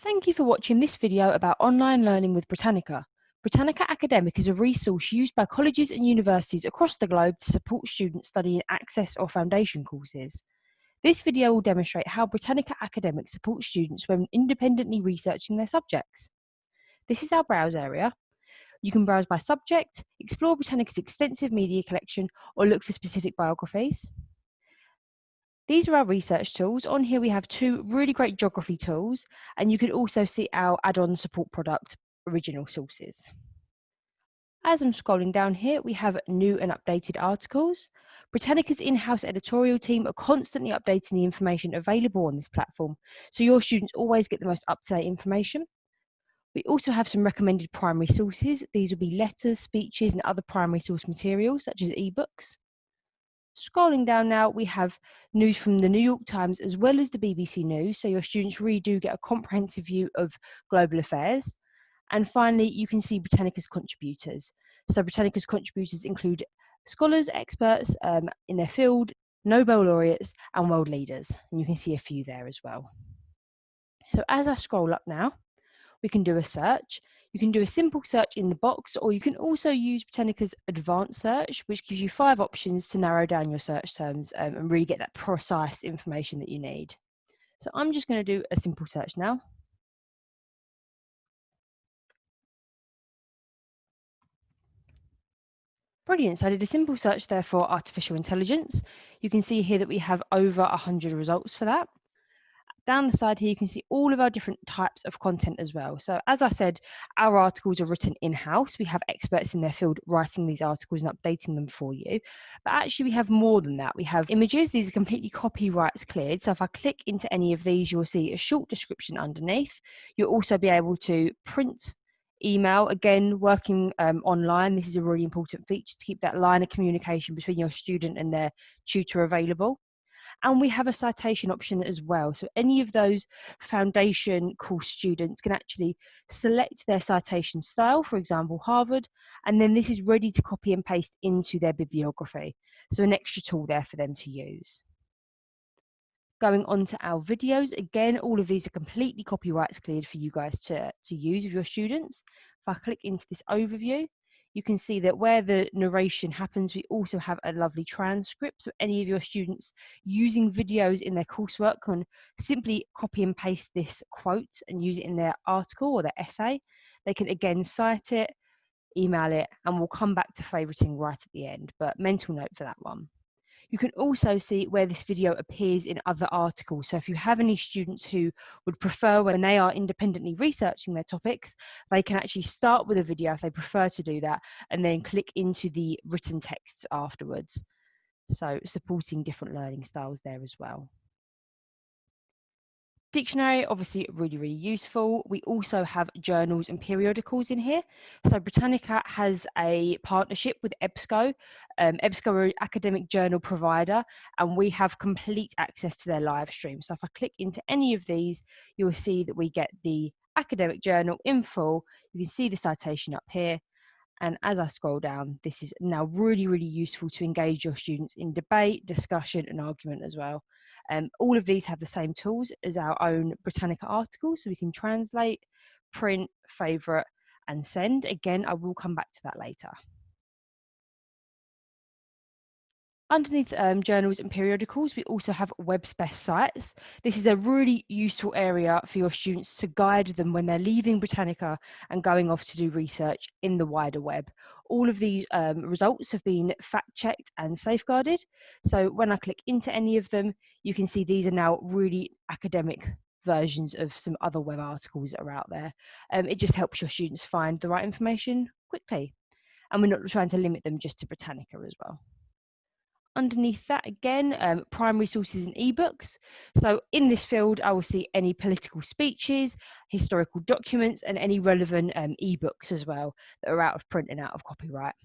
Thank you for watching this video about online learning with Britannica. Britannica Academic is a resource used by colleges and universities across the globe to support students studying access or foundation courses. This video will demonstrate how Britannica Academic supports students when independently researching their subjects. This is our browse area. You can browse by subject, explore Britannica's extensive media collection, or look for specific biographies. These are our research tools. On here we have two really great geography tools, and you can also see our add-on support product, original sources. As I'm scrolling down here, we have new and updated articles. Britannica's in-house editorial team are constantly updating the information available on this platform, so your students always get the most up-to-date information. We also have some recommended primary sources. These will be letters, speeches, and other primary source materials, such as ebooks. Scrolling down now, we have news from the New York Times as well as the BBC News, so your students really do get a comprehensive view of global affairs. And finally, you can see Britannica's contributors. So Britannica's contributors include scholars, experts in their field, Nobel laureates, and world leaders. And you can see a few there as well. So as I scroll up now, we can do a search. You can do a simple search in the box, or you can also use Britannica's advanced search, which gives you 5 options to narrow down your search terms and really get that precise information that you need. So I'm just going to do a simple search now. Brilliant. So I did a simple search there for artificial intelligence. You can see here that we have over 100 results for that. Down the side here, you can see all of our different types of content as well. So as I said, our articles are written in-house. We have experts in their field writing these articles and updating them for you. But actually, we have more than that. We have images. These are completely copyrights cleared. So if I click into any of these, you'll see a short description underneath. You'll also be able to print, email, again, working online. This is a really important feature to keep that line of communication between your student and their tutor available. And we have a citation option as well. So any of those foundation course students can actually select their citation style, for example, Harvard, and then this is ready to copy and paste into their bibliography. So an extra tool there for them to use. Going on to our videos, again, all of these are completely copyrights cleared for you guys to use with your students. If I click into this overview, you can see that where the narration happens, we also have a lovely transcript. So any of your students using videos in their coursework can simply copy and paste this quote and use it in their article or their essay. They can again cite it, email it, and we'll come back to favoriting right at the end, but mental note for that one. You can also see where this video appears in other articles. So if you have any students who would prefer when they are independently researching their topics, they can actually start with a video if they prefer to do that, and then click into the written texts afterwards. So supporting different learning styles there as well. Dictionary, obviously really useful. We also have journals and periodicals in here. So Britannica has a partnership with EBSCO. EBSCO are an academic journal provider, and we have complete access to their live stream. So if I click into any of these, you'll see that we get the academic journal in full. You can see the citation up here. And as I scroll down, this is now really useful to engage your students in debate, discussion, and argument as well. All of these have the same tools as our own Britannica articles, so we can translate, print, favourite, and send. Again, I will come back to that later. Underneath journals and periodicals, we also have web-spec sites. This is a really useful area for your students to guide them when they're leaving Britannica and going off to do research in the wider web. All of these results have been fact-checked and safeguarded. So when I click into any of them, you can see these are now really academic versions of some other web articles that are out there. It just helps your students find the right information quickly. And we're not trying to limit them just to Britannica as well. Underneath that, again, primary sources and ebooks. So in this field, I will see any political speeches, historical documents, and any relevant ebooks as well that are out of print and out of copyright.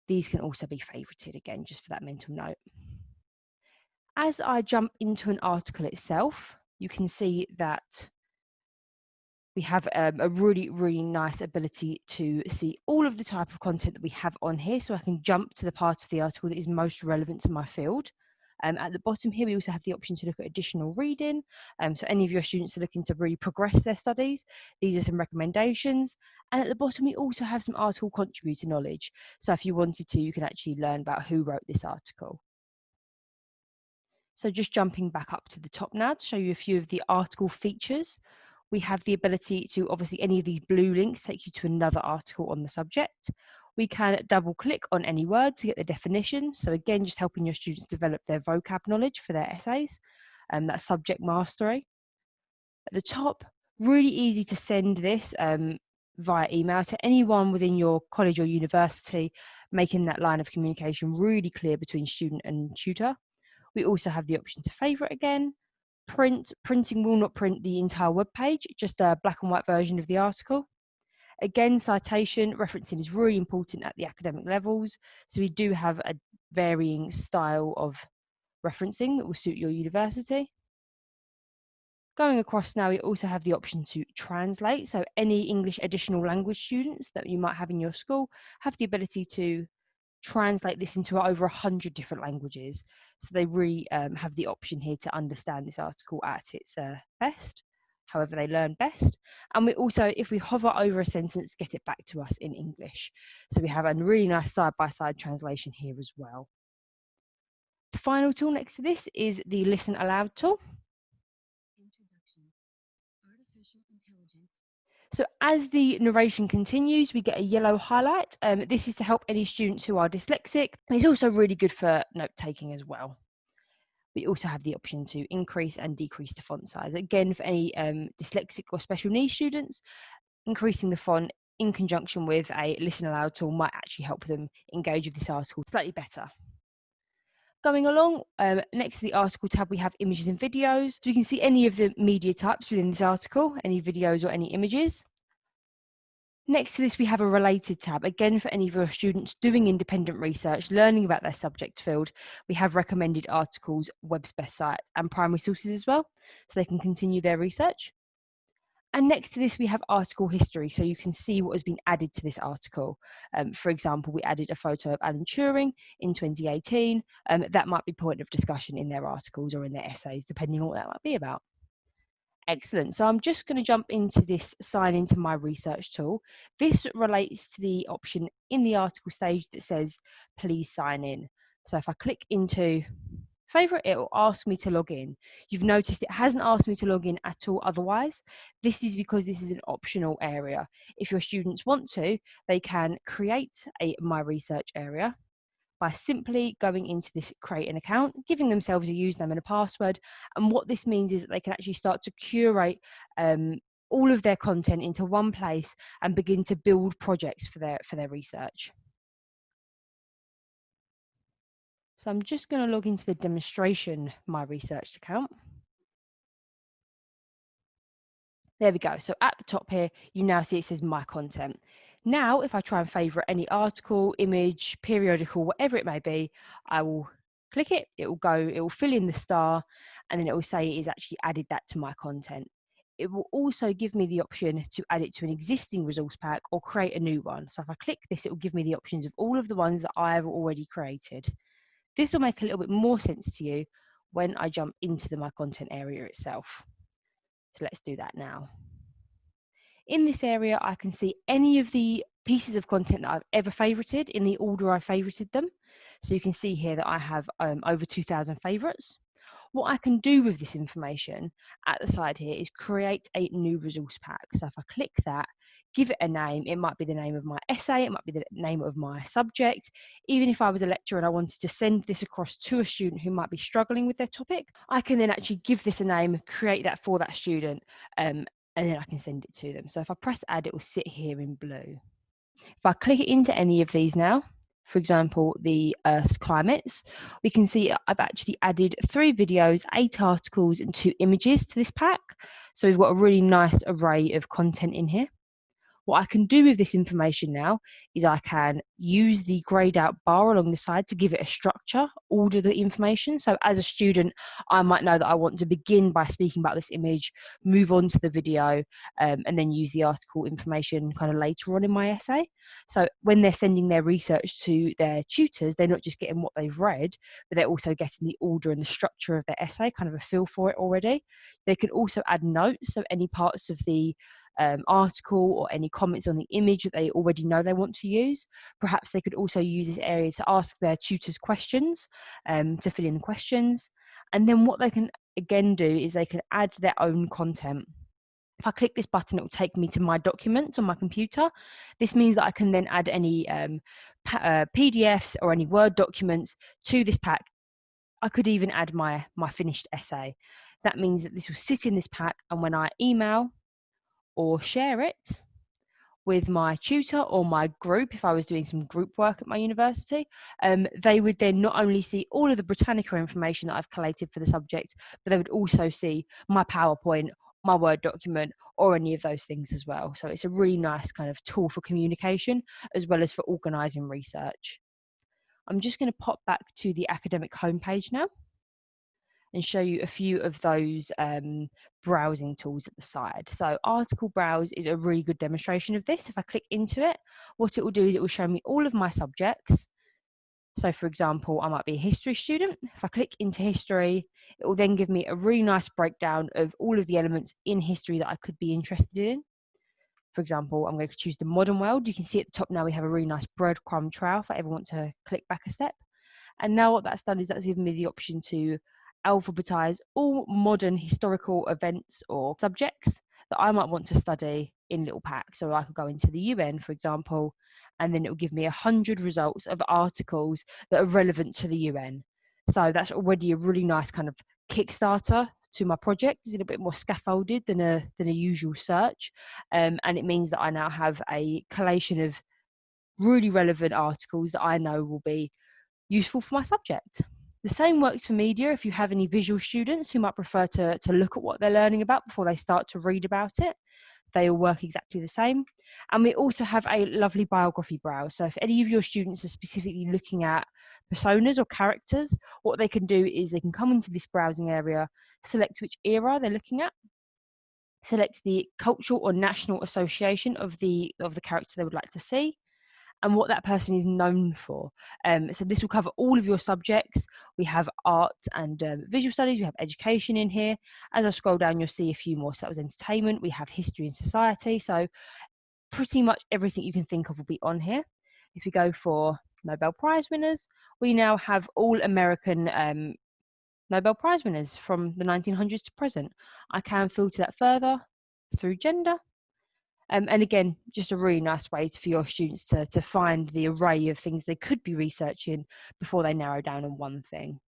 These can also be favorited, again, just for that mental note. As I jump into an article itself, you can see that we have a really nice ability to see all of the type of content that we have on here. So I can jump to the part of the article that is most relevant to my field. At the bottom here, we also have the option to look at additional reading. So any of your students are looking to really progress their studies, these are some recommendations. And at the bottom, we also have some article contributor knowledge. So if you wanted to, you can actually learn about who wrote this article. So just jumping back up to the top now to show you a few of the article features. We have the ability to, obviously, any of these blue links take you to another article on the subject. We can double click on any word to get the definition. So again, just helping your students develop their vocab knowledge for their essays, that subject mastery. At the top, really easy to send this via email to anyone within your college or university, making that line of communication really clear between student and tutor. We also have the option to favourite again. Printing will not print the entire web page, just a black and white version of the article. Again, citation referencing is really important at the academic levels. So we do have a varying style of referencing that will suit your university. Going across now, we also have the option to translate. So any English additional language students that you might have in your school have the ability to translate this into over 100 different languages. So they really have the option here to understand this article at its best, however they learn best. And we also, if we hover over a sentence, get it back to us in English. So we have a really nice side-by-side translation here as well. The final tool next to this is the Listen Aloud tool. Introduction, Artificial Intelligence. So as the narration continues, we get a yellow highlight. This is to help any students who are dyslexic. It's also really good for note-taking as well. We also have the option to increase and decrease the font size. Again, for any dyslexic or special needs students, increasing the font in conjunction with a Listen Aloud tool might actually help them engage with this article slightly better. Going along, next to the article tab, we have images and videos. So we can see any of the media types within this article, any videos or any images. Next to this, we have a related tab. Again, for any of your students doing independent research, learning about their subject field, we have recommended articles, web's best sites, and primary sources as well, so they can continue their research. And next to this, we have article history, so you can see what has been added to this article. For example, we added a photo of Alan Turing in 2018. That might be point of discussion in their articles or in their essays, depending on what that might be about. Excellent. So I'm just going to jump into this sign into my research tool. This relates to the option in the article stage that says, please sign in. So if I click into favorite, it will ask me to log in. You've noticed it hasn't asked me to log in at all otherwise. This is because this is an optional area. If your students want to, they can create a My Research area by simply going into this create an account, giving themselves a username and a password. And what this means is that they can actually start to curate all of their content into one place and begin to build projects for their research. So I'm just going to log into the demonstration My Research account. There we go. So at the top here, you now see it says My Content. Now, if I try and favorite any article, image, periodical, whatever it may be, I will click it, it will fill in the star, and then it will say it is actually added that to my content. It will also give me the option to add it to an existing resource pack or create a new one. So if I click this, it will give me the options of all of the ones that I have already created. This will make a little bit more sense to you when I jump into the My Content area itself. So let's do that now. In this area, I can see any of the pieces of content that I've ever favorited in the order I favorited them. So you can see here that I have over 2,000 favorites. What I can do with this information at the side here is create a new resource pack. So if I click that, give it a name, it might be the name of my essay, it might be the name of my subject. Even if I was a lecturer and I wanted to send this across to a student who might be struggling with their topic, I can then actually give this a name, create that for that student, and then I can send it to them. So if I press add, it will sit here in blue. If I click into any of these now, for example, the Earth's climates, we can see I've actually added 3 videos, 8 articles, and 2 images to this pack. So we've got a really nice array of content in here. What I can do with this information now is I can use the grayed out bar along the side to give it a structure, order the information. So as a student, I might know that I want to begin by speaking about this image, move on to the video, and then use the article information kind of later on in my essay. So when they're sending their research to their tutors, they're not just getting what they've read, but they're also getting the order and the structure of their essay, kind of a feel for it already. They can also add notes, so any parts of the article or any comments on the image that they already know they want to use. Perhaps they could also use this area to ask their tutors questions, to fill in the questions. And then what they can again do is they can add their own content. If I click this button, it will take me to my documents on my computer. This means that I can then add any PDFs or any Word documents to this pack. I could even add my finished essay. That means that this will sit in this pack, and when I email or share it with my tutor or my group, if I was doing some group work at my university, they would then not only see all of the Britannica information that I've collated for the subject, but they would also see my PowerPoint, my Word document, or any of those things as well. So it's a really nice kind of tool for communication as well as for organising research. I'm just going to pop back to the academic homepage now and show you a few of those browsing tools at the side. So Article Browse is a really good demonstration of this. If I click into it, what it will do is it will show me all of my subjects. So for example, I might be a history student. If I click into history, it will then give me a really nice breakdown of all of the elements in history that I could be interested in. For example, I'm going to choose the modern world. You can see at the top now we have a really nice breadcrumb trail if I ever want to click back a step. And now what that's done is that's given me the option to alphabetize all modern historical events or subjects that I might want to study in little packs. So I could go into the UN, for example, and then it will give me 100 results of articles that are relevant to the UN. So that's already a really nice kind of Kickstarter to my project. It's a little bit more scaffolded than a usual search, and it means that I now have a collation of really relevant articles that I know will be useful for my subject. The same works for media. If you have any visual students who might prefer to look at what they're learning about before they start to read about it, they all work exactly the same. And we also have a lovely biography browse. So if any of your students are specifically looking at personas or characters, what they can do is they can come into this browsing area, select which era they're looking at, select the cultural or national association of the character they would like to see, and what that person is known for. So this will cover all of your subjects. We have art and visual studies, we have education in here. As I scroll down, you'll see a few more. So that was entertainment, we have history and society. So pretty much everything you can think of will be on here. If you go for Nobel Prize winners, we now have all American Nobel Prize winners from the 1900s to present. I can filter that further through gender. And again, just a really nice way for your students to find the array of things they could be researching before they narrow down on one thing.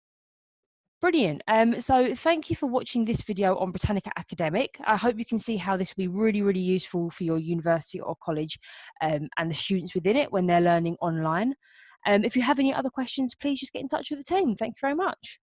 Brilliant. So thank you for watching this video on Britannica Academic. I hope you can see how this will be really, really useful for your university or college and the students within it when they're learning online. If you have any other questions, please just get in touch with the team. Thank you very much.